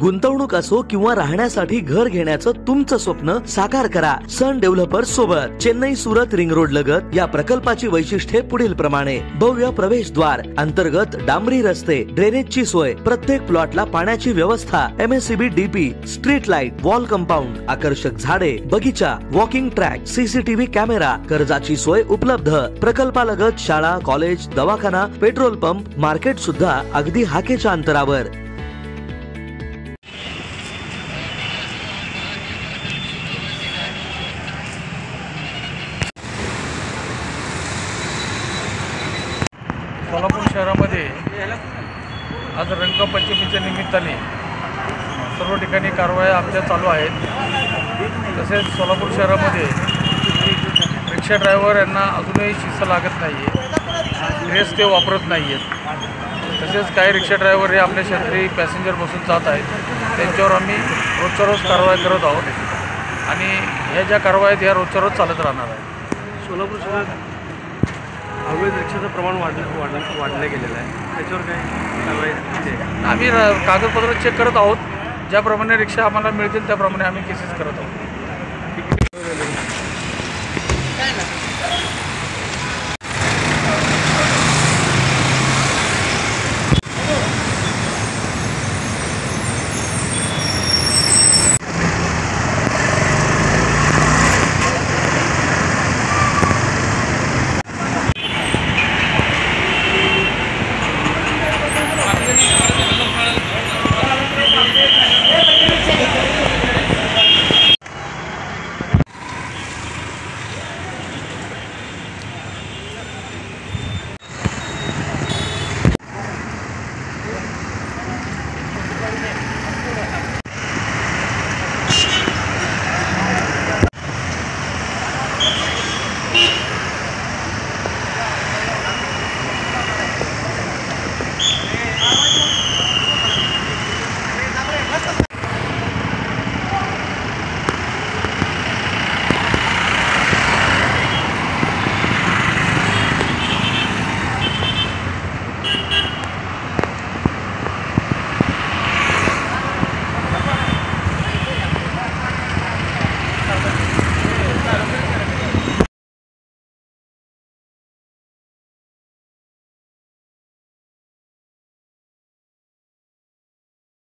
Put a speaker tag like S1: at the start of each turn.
S1: गुंतवणूक असो किंवा राहण्यासाठी घर घेण्याचं तुमचं स्वप्न साकार करा सन डेव्हलपर्स सोबत। चेन्नई सुरत रिंग रोड लगत या प्रकल्पाची वैशिष्ट्ये पुढील प्रमाणे: भव्य प्रवेशद्वार, अंतर्गत डांबरी रस्ते, ड्रेनेजची सोय, प्रत्येक प्लॉटला पाण्याची व्यवस्था, MSCB DP, street light, wall compound, आकर्षक झाडे, बगीचा, वॉकिंग ट्रॅक, CCTV कॅमेरा, कर्जाची सोय उपलब्ध। प्रकल्पालगत शाळा, कॉलेज, दवाखाना, पेट्रोल पंप, मार्केट सुद्धा अगदी हाकेच्या अंतरावर।
S2: सोलापूर शहरामध्ये आज रंगपंचमीच्या निमित्ताने सर्व ठिकाणी कारवाया आमच्या चालू आहेत। तसेच सोलापूर शहरामध्ये रिक्षा ड्रायव्हर यांना अजूनही शिस्त लागत नाही आहे, ड्रेस ते वापरत नाही आहेत। तसेच काही रिक्षा ड्रायव्हर हे आपल्या शेजारी पॅसेंजर बसून जात आहेत, त्यांच्यावर आम्ही रोजच्या रोज कारवाई करत आहोत आणि ह्या ज्या कारवाई आहेत ह्या रोजच्या रोज चालत राहणार आहेत।
S3: सोलापूर शहरात अवैध रिक्षाचं प्रमाण वाढलं गेलेलं आहे, त्याच्यावर काही कारवाई
S2: आम्ही कागदपत्र चेक करत आहोत, ज्याप्रमाणे रिक्षा आम्हाला मिळतील त्याप्रमाणे आम्ही केसेस करत आहोत।